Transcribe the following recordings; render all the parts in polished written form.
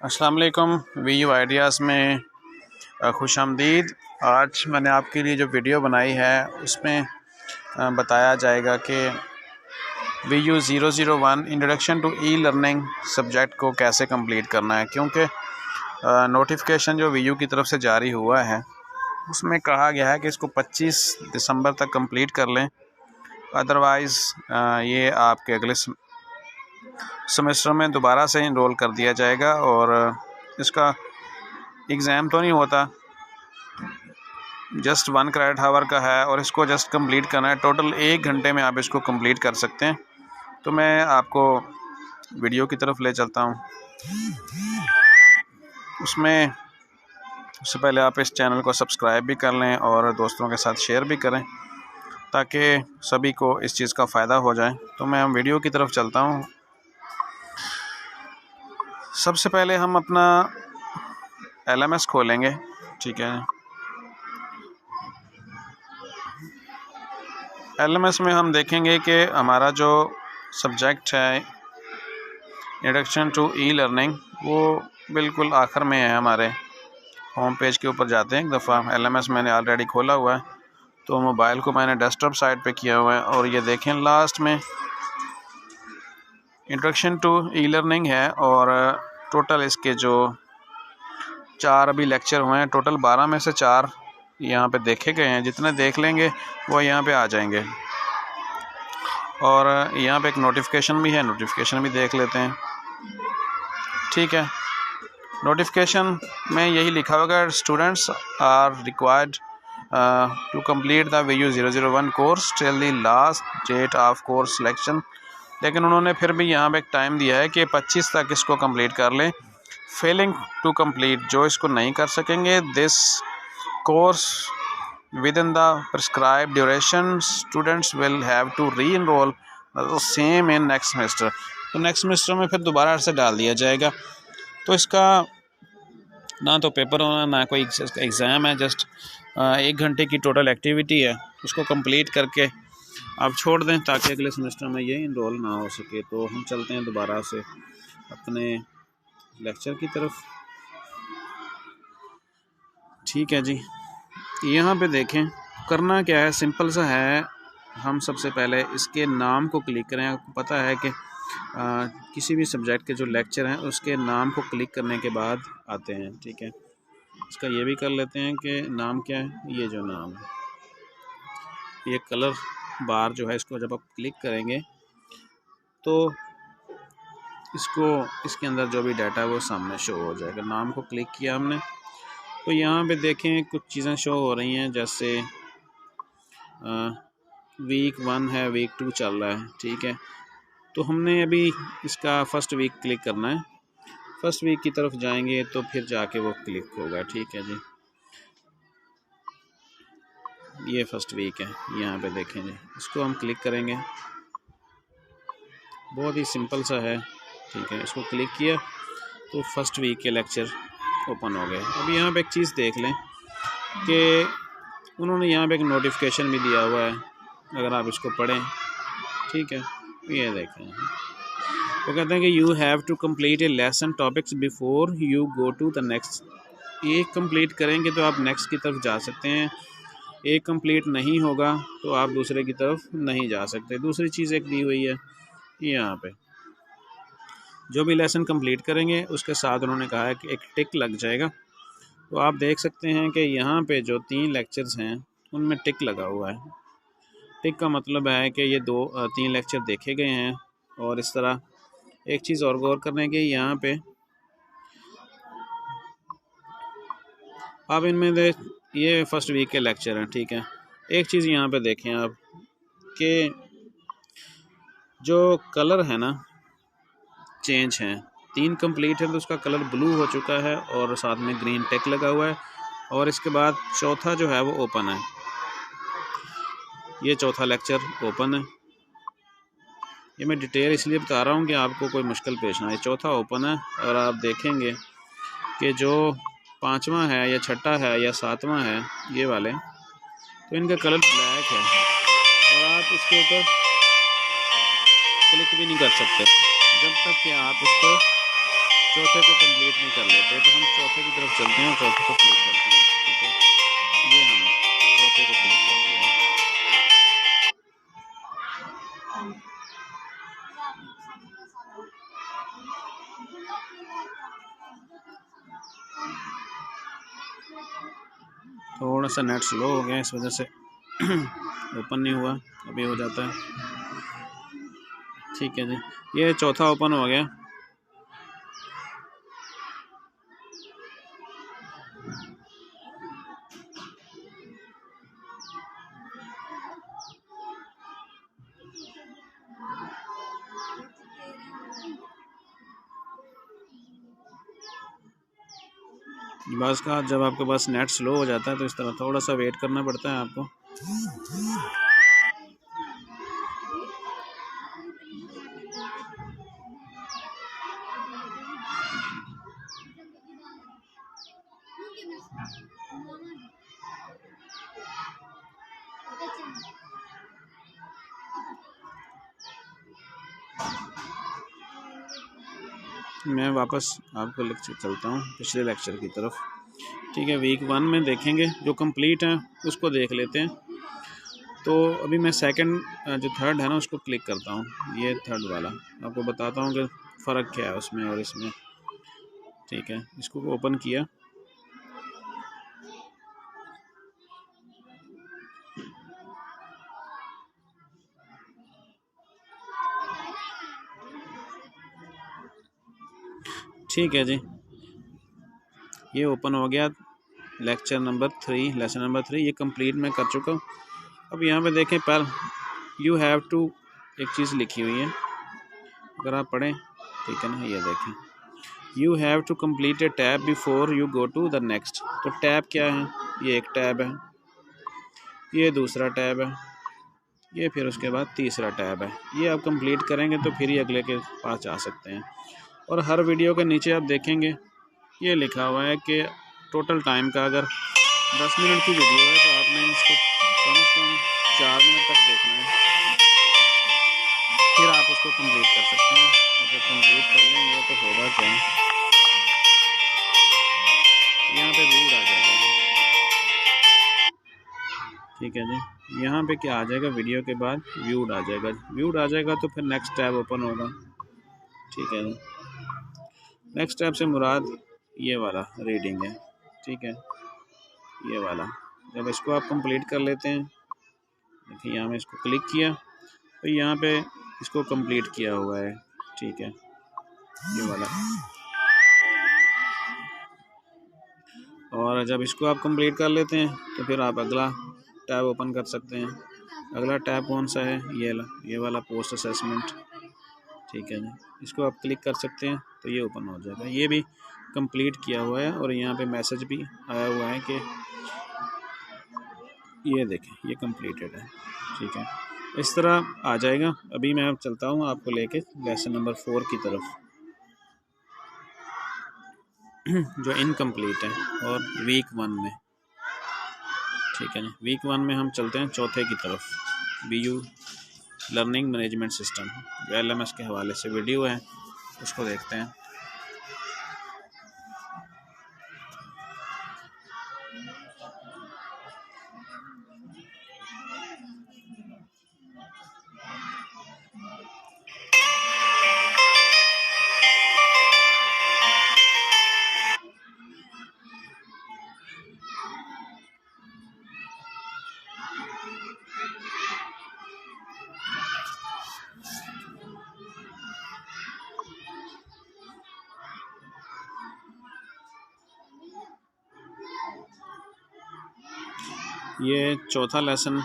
अस्सलाम वालेकुम। Vu ideas में खुशामदीद। आज मैंने आपके लिए जो वीडियो बनाई है उसमें बताया जाएगा कि VU 001 introduction to e learning subject को कैसे कंप्लीट करना है, क्योंकि नोटिफिकेशन जो वीयू की तरफ से जारी हुआ है उसमें कहा गया है कि इसको 25 दिसंबर तक कंप्लीट कर लें, अदरवाइज़ ये आपके अगले सेमेस्टर में दोबारा से इनरोल कर दिया जाएगा और इसका एग्ज़ाम तो नहीं होता, जस्ट 1 क्रेडिट हावर का है और इसको जस्ट कंप्लीट करना है। टोटल 1 घंटे में आप इसको कंप्लीट कर सकते हैं। तो मैं आपको वीडियो की तरफ ले चलता हूँ। उसमें सबसे पहले आप इस चैनल को सब्सक्राइब भी कर लें और दोस्तों के साथ शेयर भी करें ताकि सभी को इस चीज़ का फ़ायदा हो जाए। तो मैं वीडियो की तरफ चलता हूँ। सबसे पहले हम अपना LMS खोलेंगे, ठीक है। LMS में हम देखेंगे कि हमारा जो सब्जेक्ट है इंट्रोडक्शन टू ई लर्निंग वो बिल्कुल आखिर में है। हमारे होम पेज के ऊपर जाते हैं एक दफ़ा। LMS मैंने ऑलरेडी खोला हुआ है, तो मोबाइल को मैंने डेस्कटॉप साइड पे किया हुआ है और ये देखें लास्ट में इंट्रोडक्शन टू ई लर्निंग है और टोटल इसके जो 4 अभी लेक्चर हुए हैं, टोटल 12 में से 4 यहाँ पे देखे गए हैं। जितने देख लेंगे वो यहाँ पे आ जाएंगे और यहाँ पे एक नोटिफिकेशन भी है, नोटिफिकेशन भी देख लेते हैं, ठीक है। नोटिफिकेशन में यही लिखा होगा, students are required to complete the VU 001 course till the last date of course selection. लेकिन उन्होंने फिर भी यहाँ पे एक टाइम दिया है कि 25 तक इसको कंप्लीट कर लें। फेलिंग टू कंप्लीट, जो इसको नहीं कर सकेंगे, this course within the prescribe duration students will have to re enrol same in next semester. तो नेक्स्ट सेमेस्टर में फिर दोबारा से डाल दिया जाएगा। तो इसका ना तो पेपर होना ना कोई एग्ज़ाम है, जस्ट 1 घंटे की टोटल एक्टिविटी है। उसको कंप्लीट करके आप छोड़ दें ताकि अगले सेमेस्टर में ये इनरोल ना हो सके। तो हम चलते हैं दोबारा से अपने लेक्चर की तरफ, ठीक है जी। यहाँ पे देखें करना क्या है, सिंपल सा है। हम सबसे पहले इसके नाम को क्लिक करें। आपको पता है कि किसी भी सब्जेक्ट के जो लेक्चर हैं उसके नाम को क्लिक करने के बाद आते हैं, ठीक है। इसका ये भी कर लेते हैं कि नाम क्या है। ये जो नाम है, ये कलर बार जो है, इसको जब आप क्लिक करेंगे तो इसके अंदर जो भी डाटा है वो सामने शो हो जाएगा। नाम को क्लिक किया हमने तो यहाँ पे देखें कुछ चीज़ें शो हो रही हैं, जैसे वीक 1 है, वीक 2 चल रहा है, ठीक है। तो हमने अभी इसका फ़र्स्ट वीक क्लिक करना है। फ़र्स्ट वीक की तरफ जाएंगे तो फिर जाके वो क्लिक होगा, ठीक है जी। ये फ़र्स्ट वीक है, यहाँ पे देखें जी। इसको हम क्लिक करेंगे, बहुत ही सिंपल सा है, ठीक है। इसको क्लिक किया तो फर्स्ट वीक के लेक्चर ओपन हो गए। अब यहाँ पे एक चीज़ देख लें कि उन्होंने यहाँ पे एक नोटिफिकेशन भी दिया हुआ है, अगर आप इसको पढ़ें, ठीक है। ये देखें, वो कहते हैं कि you have to complete a lesson topics before you go to the next. एक कंप्लीट करेंगे तो आप नेक्स्ट की तरफ जा सकते हैं, एक कंप्लीट नहीं होगा तो आप दूसरे की तरफ नहीं जा सकते। दूसरी चीज़ एक दी हुई है यहाँ पे, जो भी लेसन कंप्लीट करेंगे उसके साथ उन्होंने कहा है कि एक टिक लग जाएगा। तो आप देख सकते हैं कि यहाँ पे जो 3 लेक्चर्स हैं उनमें टिक लगा हुआ है। टिक का मतलब है कि ये 3 लेक्चर देखे गए हैं। और इस तरह एक चीज़ और गौर करने की, यहाँ पे आप इनमें ये फर्स्ट वीक के लेक्चर हैं, ठीक है। एक चीज़ यहाँ पे देखें आप कि जो कलर है ना चेंज है, 3 कंप्लीट है तो उसका कलर ब्लू हो चुका है और साथ में ग्रीन टिक लगा हुआ है। और इसके बाद चौथा जो है वो ओपन है, ये चौथा लेक्चर ओपन है। ये मैं डिटेल इसलिए बता रहा हूँ कि आपको कोई मुश्किल पेश ना आए। चौथा ओपन है और आप देखेंगे कि जो 5वां है या 6ठा है या 7वां है, ये वाले, तो इनका कलर ब्लैक है और आप इसके ऊपर क्लिक भी नहीं कर सकते जब तक कि आप इसको चौथे को कंप्लीट नहीं कर लेते तो हम चौथे की तरफ चलते हैं, चौथे को क्लिक करते हैं। ठीक है, ये हमने चौथे को क्लिक कर दिया है। थोड़ा सा नेट स्लो हो गया, इस वजह से ओपन नहीं हुआ, अभी हो जाता है। ठीक है जी, ये चौथा ओपन हो गया। बस का जब आपके पास नेट स्लो हो जाता है तो इस तरह थोड़ा सा वेट करना पड़ता है आपको। मैं वापस आपको लेक्चर चलता हूँ पिछले लेक्चर की तरफ। ठीक है, वीक 1 में देखेंगे, जो कंप्लीट है उसको देख लेते हैं। तो अभी मैं सेकंड जो थर्ड है ना उसको क्लिक करता हूँ, ये थर्ड वाला आपको बताता हूँ कि फ़र्क क्या है उसमें और इसमें। ठीक है, इसको ओपन किया। ठीक है जी, ये ओपन हो गया लेक्चर नंबर 3, लेसन नंबर 3 ये कंप्लीट मैं कर चुका हूँ। अब यहाँ पे देखें, पर यू हैव टू एक चीज़ लिखी हुई है, अगर आप पढ़ें। ठीक है ना, ये देखें, you have to complete a tab before you go to the next. तो टैब क्या है, ये एक टैब है, ये दूसरा टैब है, ये फिर उसके बाद तीसरा टैब है। ये आप कंप्लीट करेंगे तो फिर ही अगले के पास जा सकते हैं। और हर वीडियो के नीचे आप देखेंगे ये लिखा हुआ है कि टोटल टाइम का, अगर 10 मिनट की वीडियो है तो आपने इसको कम से कम 4 मिनट तक देखना है, फिर आप उसको कंप्लीट कर सकते हैं। जब कंप्लीट कर लेंगे तो होगा क्या, यहाँ पे व्यूड आ जाएगा। ठीक है जी, यहाँ पे क्या आ जाएगा, वीडियो के बाद व्यूड आ जाएगा। व्यूड आ जाएगा तो फिर नेक्स्ट टैब ओपन होगा। ठीक है जी, नेक्स्ट टैब से मुराद ये वाला रीडिंग है। ठीक है, ये वाला जब इसको आप कंप्लीट कर लेते हैं, देखिए यहाँ में इसको क्लिक किया तो यहाँ पे इसको कंप्लीट किया हुआ है। ठीक है, ये वाला। और जब इसको आप कंप्लीट कर लेते हैं तो फिर आप अगला टैब ओपन कर सकते हैं। अगला टैब कौन सा है, ये वाला पोस्ट असेसमेंट। ठीक है जी, इसको आप क्लिक कर सकते हैं तो ये ओपन हो जाएगा। ये भी कंप्लीट किया हुआ है और यहाँ पे मैसेज भी आया हुआ है कि ये देखें ये कंप्लीटेड है। ठीक है, इस तरह आ जाएगा। अभी मैं अब चलता हूँ आपको लेके लेसन नंबर 4 की तरफ जो इनकम्प्लीट है और वीक 1 में। ठीक है, वीक 1 में हम चलते हैं चौथे की तरफ, BU लर्निंग मैनेजमेंट सिस्टम, जो LMS के हवाले से वीडियो है उसको देखते हैं। ये चौथा लेसन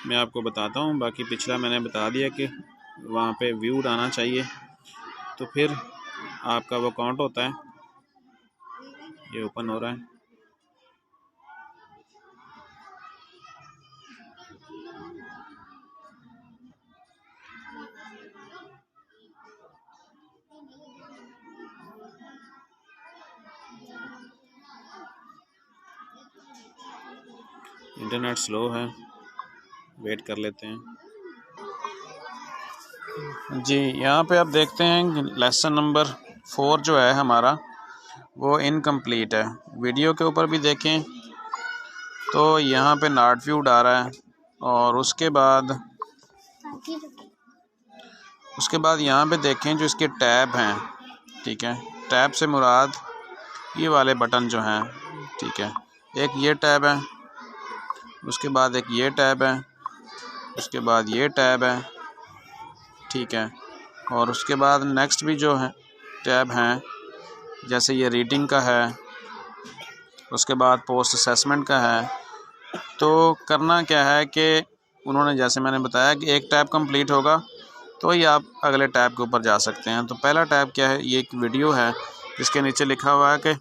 मैं आपको बताता हूँ, बाकी पिछला मैंने बता दिया कि वहाँ पे व्यूड आना चाहिए तो फिर आपका वो काउंट होता है। ये ओपन हो रहा है। इंटरनेट स्लो है, वेट कर लेते हैं जी। यहाँ पे आप देखते हैं लेसन नंबर 4 जो है हमारा वो इनकम्प्लीट है। वीडियो के ऊपर भी देखें तो यहाँ पे नॉट व्यूड आ रहा है, और उसके बाद यहाँ पे देखें जो इसके टैब हैं, ठीक है, टैब से मुराद ये वाले बटन जो हैं, ठीक है, एक ये टैब है, उसके बाद एक ये टैब है, उसके बाद ये टैब है, ठीक है, और उसके बाद नेक्स्ट भी जो है टैब हैं, जैसे ये रीडिंग का है, उसके बाद पोस्ट असेसमेंट का है। तो करना क्या है कि उन्होंने, जैसे मैंने बताया कि एक टैब कंप्लीट होगा तो ही आप अगले टैब के ऊपर जा सकते हैं। तो पहला टैब क्या है, ये एक वीडियो है जिसके नीचे लिखा हुआ है कि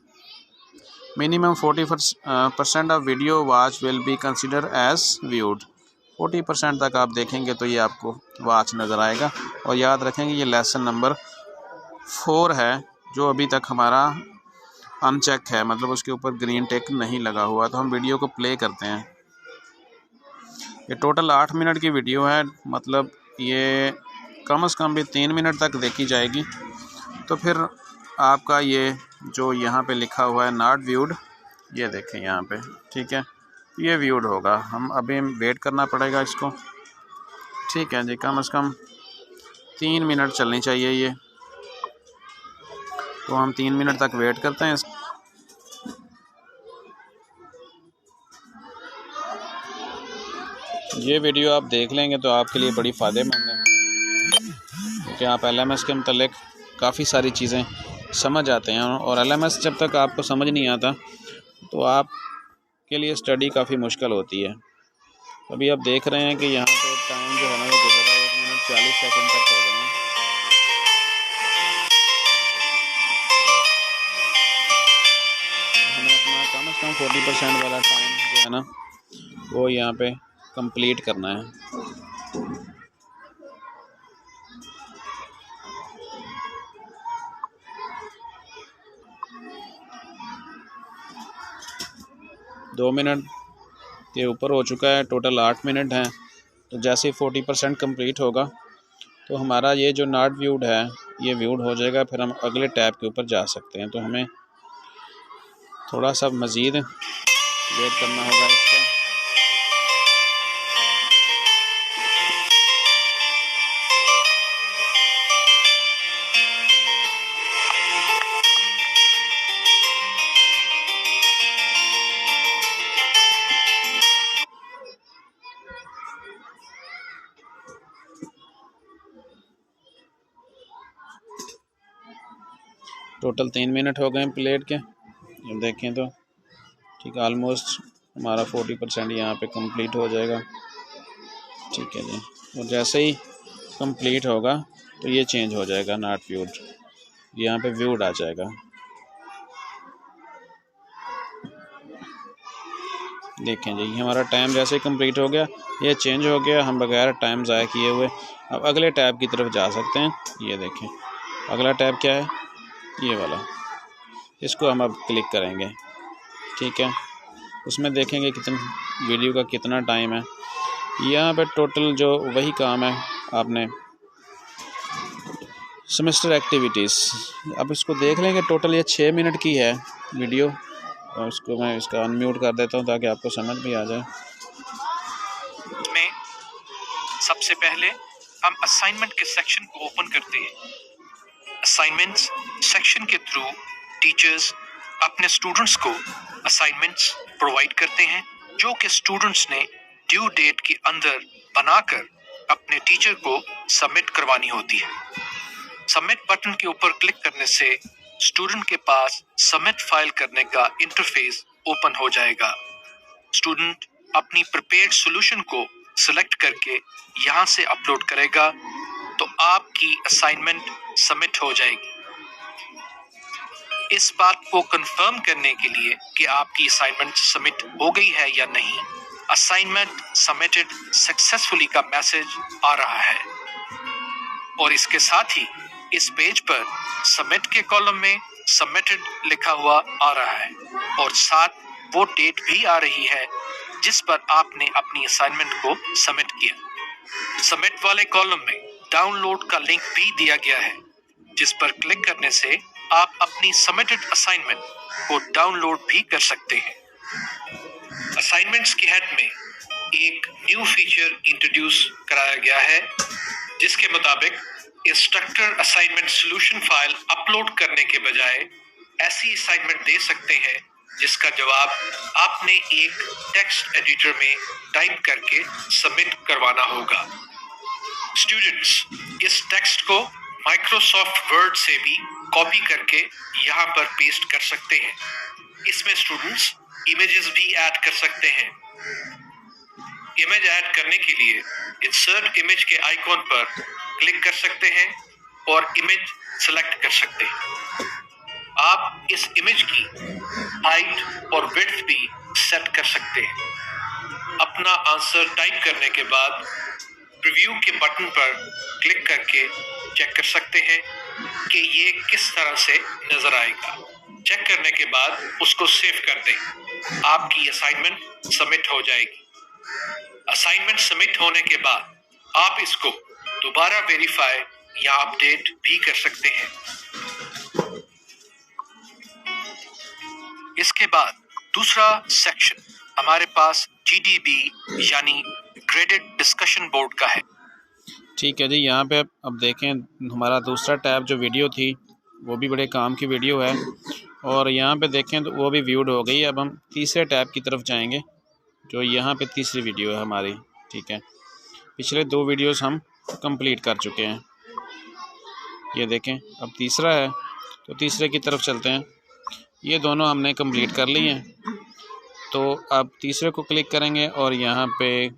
minimum 40% of video watch will be consider as viewed. 40% तक आप देखेंगे तो ये आपको वॉच नज़र आएगा। और याद रखेंगे ये लेसन नंबर 4 है जो अभी तक हमारा अनचेक है, मतलब उसके ऊपर ग्रीन टिक नहीं लगा हुआ। तो हम वीडियो को प्ले करते हैं। ये टोटल 8 मिनट की वीडियो है, मतलब ये कम से कम भी 3 मिनट तक देखी जाएगी। तो फिर आपका ये जो यहाँ पे लिखा हुआ है नॉट व्यूड, ये देखें यहाँ पे, ठीक है, ये व्यूड होगा। हम अभी वेट करना पड़ेगा इसको, ठीक है जी। कम से कम 3 मिनट चलनी चाहिए ये, तो हम 3 मिनट तक वेट करते हैं। ये वीडियो आप देख लेंगे तो आपके लिए बड़ी फ़ायदेमंद है, क्योंकि आप LMS के मतलब काफ़ी सारी चीज़ें समझ आते हैं। और LMS जब तक आपको समझ नहीं आता तो आपके लिए स्टडी काफ़ी मुश्किल होती है। अभी आप देख रहे हैं कि यहाँ पे टाइम जो है ना वो गुजर रहा है, 1 मिनट 40 सेकंड तक हो गए हैं। हमें अपना कम से कम 40% वाला टाइम जो है ना वो यहाँ पे कंप्लीट करना है। दो मिनट के ऊपर हो चुका है, टोटल 8 मिनट हैं। तो जैसे ही 40% कंप्लीट होगा तो हमारा ये जो नॉट व्यूड है ये व्यूड हो जाएगा। फिर हम अगले टैब के ऊपर जा सकते हैं। तो हमें थोड़ा सा मज़ीद वेट करना होगा इसका। टोटल 3 मिनट हो गए प्लेट के, जब देखें तो ठीक है, ऑलमोस्ट हमारा 40% यहाँ पे कंप्लीट हो जाएगा, ठीक है जी। और जैसे ही कंप्लीट होगा तो ये चेंज हो जाएगा नॉट व्यूड, यहाँ पे व्यूड आ जाएगा। देखें जी, हमारा टाइम जैसे ही कंप्लीट हो गया ये चेंज हो गया, हम बगैर टाइम ज़ाया किए हुए अब अगले टैब की तरफ जा सकते हैं। ये देखें अगला टैब क्या है, ये वाला, इसको हम अब क्लिक करेंगे, ठीक है। उसमें देखेंगे कितनी वीडियो का कितना टाइम है। यहाँ पे टोटल जो वही काम है आपने सेमेस्टर एक्टिविटीज़, अब इसको देख लेंगे। टोटल ये 6 मिनट की है वीडियो, और इसको मैं इसका अनम्यूट कर देता हूँ ताकि आपको समझ भी आ जाए। में सबसे पहले हम असाइनमेंट के सेक्शन को ओपन करते हैं। असाइनमेंट्स सेक्शन के थ्रू टीचर्स अपने स्टूडेंट्स को असाइनमेंट्स प्रोवाइड करते हैं जो कि स्टूडेंट्स ने ड्यू डेट के अंदर बनाकर अपने टीचर को सबमिट करवानी होती है। सबमिट बटन के ऊपर क्लिक करने से स्टूडेंट के पास सबमिट फाइल करने का इंटरफेस ओपन हो जाएगा। स्टूडेंट अपनी प्रिपेयर्ड सॉल्यूशन को सिलेक्ट करके यहाँ से अपलोड करेगा तो आपकी असाइनमेंट सबमिट हो जाएगी। इस बात को कंफर्म करने के लिए कि आपकी असाइनमेंट सबमिट हो गई है या नहीं, असाइनमेंट सबमिटेड सक्सेसफुली का मैसेज आ रहा है। और इसके साथ ही इस पेज पर सबमिट के कॉलम में सबमिटेड लिखा हुआ आ रहा है और साथ वो डेट भी आ रही है जिस पर आपने अपनी असाइनमेंट को सबमिट किया। सबमिट वाले कॉलम में डाउनलोड का लिंक भी दिया गया है जिस पर क्लिक करने से आप अपनी सबमिटेड असाइनमेंट को डाउनलोड भी कर सकते हैं। असाइनमेंट्स की हेड में एक न्यू फीचर इंट्रोड्यूस कराया गया है, जिसके मुताबिक instructor assignment solution file upload करने के बजाय ऐसी असाइनमेंट दे सकते हैं जिसका जवाब आपने एक टेक्स्ट एडिटर में टाइप करके सबमिट करवाना होगा। स्टूडेंट्स इस टेक्स्ट को माइक्रोसॉफ्ट वर्ड से भी कॉपी करके यहाँ पर पेस्ट कर सकते हैं। इसमें स्टूडेंट्स इमेजेस भी ऐड कर सकते हैं। इमेज ऐड करने के लिए इंसर्ट इमेज के आइकॉन पर क्लिक कर सकते हैं और इमेज सेलेक्ट कर सकते हैं। आप इस इमेज की हाइट और विड्थ भी सेट कर सकते हैं। अपना आंसर टाइप करने के बाद प्रीव्यू के बटन पर क्लिक करके चेक कर सकते हैं कि ये किस तरह से नजर आएगा। चेक करने के बाद उसको सेव कर दें। आपकी असाइनमेंट सबमिट हो जाएगी। असाइनमेंट सबमिट होने के बाद आप इसको दोबारा वेरीफाई या अपडेट भी कर सकते हैं। इसके बाद दूसरा सेक्शन हमारे पास GDB यानी ग्रेडेड डिस्कशन बोर्ड का है। ठीक है जी, यहाँ पे अब देखें हमारा दूसरा टैब जो वीडियो थी वो भी बड़े काम की वीडियो है, और यहाँ पे देखें तो वो भी व्यूड हो गई। अब हम तीसरे टैब की तरफ जाएंगे, जो यहाँ पे तीसरी वीडियो है हमारी। ठीक है, पिछले 2 वीडियोस हम कंप्लीट कर चुके हैं। ये देखें अब तीसरा है, तो तीसरे की तरफ चलते हैं। ये दोनों हमने कंप्लीट कर लिए हैं, तो अब तीसरे को क्लिक करेंगे और यहाँ पे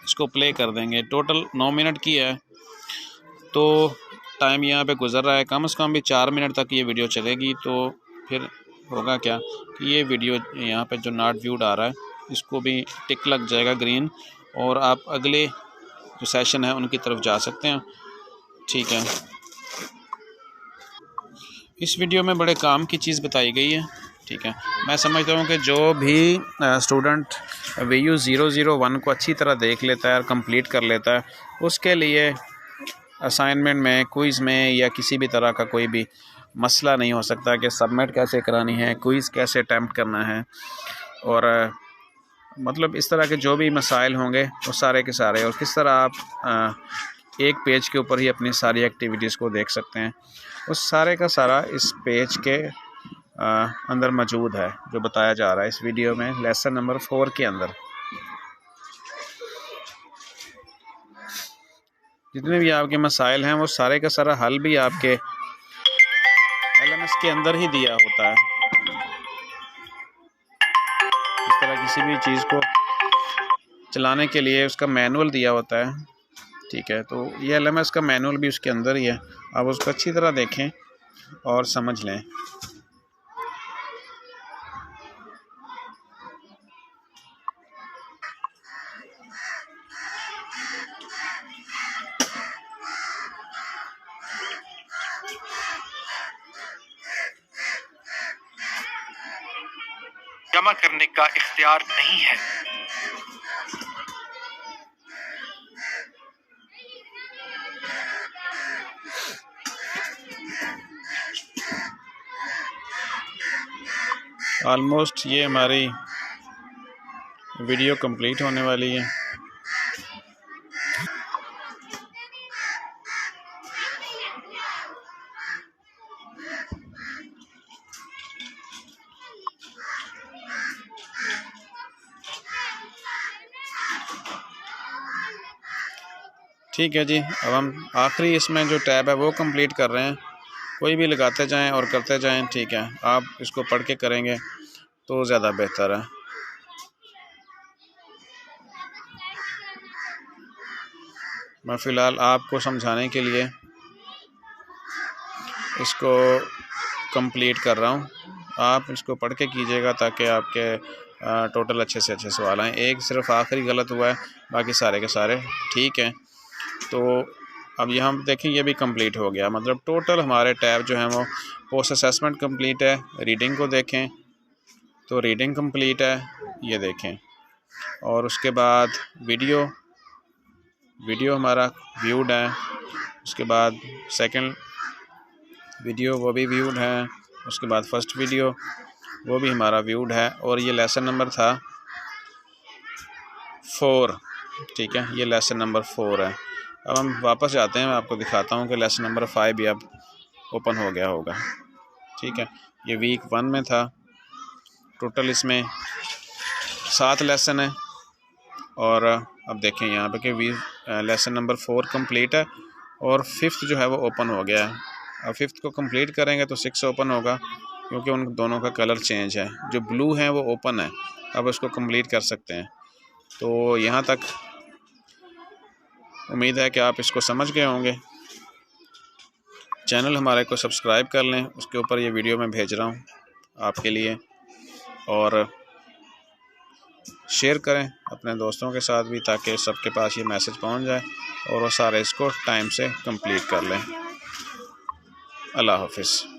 इसको प्ले कर देंगे। टोटल 9 मिनट की है, तो टाइम यहाँ पे गुजर रहा है। कम से कम भी 4 मिनट तक ये वीडियो चलेगी। तो फिर होगा क्या कि ये वीडियो यहाँ पे जो नॉट व्यूड आ रहा है इसको भी टिक लग जाएगा ग्रीन, और आप अगले जो सेशन है उनकी तरफ जा सकते हैं। ठीक है, इस वीडियो में बड़े काम की चीज़ बताई गई है। ठीक है, मैं समझता हूँ कि जो भी स्टूडेंट VU 001 को अच्छी तरह देख लेता है और कंप्लीट कर लेता है, उसके लिए असाइनमेंट में, क्विज़ में या किसी भी तरह का कोई भी मसला नहीं हो सकता कि सबमिट कैसे करानी है, क्विज़ कैसे अटैम्प्ट करना है, और मतलब इस तरह के जो भी मसाइल होंगे वो सारे के सारे, और किस तरह आप एक पेज के ऊपर ही अपनी सारी एक्टिविटीज़ को देख सकते हैं, उस सारे का सारा इस पेज के अंदर मौजूद है, जो बताया जा रहा है इस वीडियो में लेसन नंबर 4 के अंदर। जितने भी आपके मसाइल हैं वो सारे का सारा हल भी आपके LMS के अंदर ही दिया होता है। इस तरह किसी भी चीज़ को चलाने के लिए उसका मैनुअल दिया होता है। ठीक है, तो ये LMS का मैनुअल भी उसके अंदर ही है। आप उसको अच्छी तरह देखें और समझ लें। जमा करने का इख्तियार नहीं है। ऑलमोस्ट ये हमारी वीडियो कंप्लीट होने वाली है। ठीक है जी, अब हम आखिरी इसमें जो टैब है वो कंप्लीट कर रहे हैं। कोई भी लगाते जाएं और करते जाएं। ठीक है, आप इसको पढ़ के करेंगे तो ज़्यादा बेहतर है। मैं फ़िलहाल आपको समझाने के लिए इसको कंप्लीट कर रहा हूँ। आप इसको पढ़ के कीजिएगा ताकि आपके टोटल अच्छे से अच्छे सवाल आएँ। एक सिर्फ आखिरी गलत हुआ है, बाकी सारे के सारे ठीक हैं। तो अब यहाँ देखें ये भी कंप्लीट हो गया, मतलब टोटल हमारे टैब जो हैं वो पोस्ट असेसमेंट कंप्लीट है। रीडिंग को देखें तो रीडिंग कंप्लीट है, ये देखें। और उसके बाद वीडियो हमारा व्यूड है। उसके बाद सेकंड वीडियो वो भी व्यूड है। उसके बाद फर्स्ट वीडियो वो भी हमारा व्यूड है। और ये लेसन नंबर था 4, ठीक है, ये लेसन नंबर 4 है। अब हम वापस जाते हैं, मैं आपको दिखाता हूँ कि लेसन नंबर 5 भी अब ओपन हो गया होगा। ठीक है, ये वीक 1 में था। टोटल इसमें 7 लेसन है। और अब देखें यहाँ पे कि लेसन नंबर 4 कंप्लीट है और 5th जो है वो ओपन हो गया है। अब 5th को कंप्लीट करेंगे तो 6 ओपन होगा, क्योंकि उन दोनों का कलर चेंज है। जो ब्लू है वो ओपन है, अब इसको कंप्लीट कर सकते हैं। तो यहाँ तक उम्मीद है कि आप इसको समझ गए होंगे। चैनल हमारे को सब्सक्राइब कर लें, उसके ऊपर ये वीडियो मैं भेज रहा हूँ आपके लिए। और शेयर करें अपने दोस्तों के साथ भी, ताकि सबके पास ये मैसेज पहुँच जाए और वो सारे इसको टाइम से कंप्लीट कर लें। अल्लाह हाफिज़।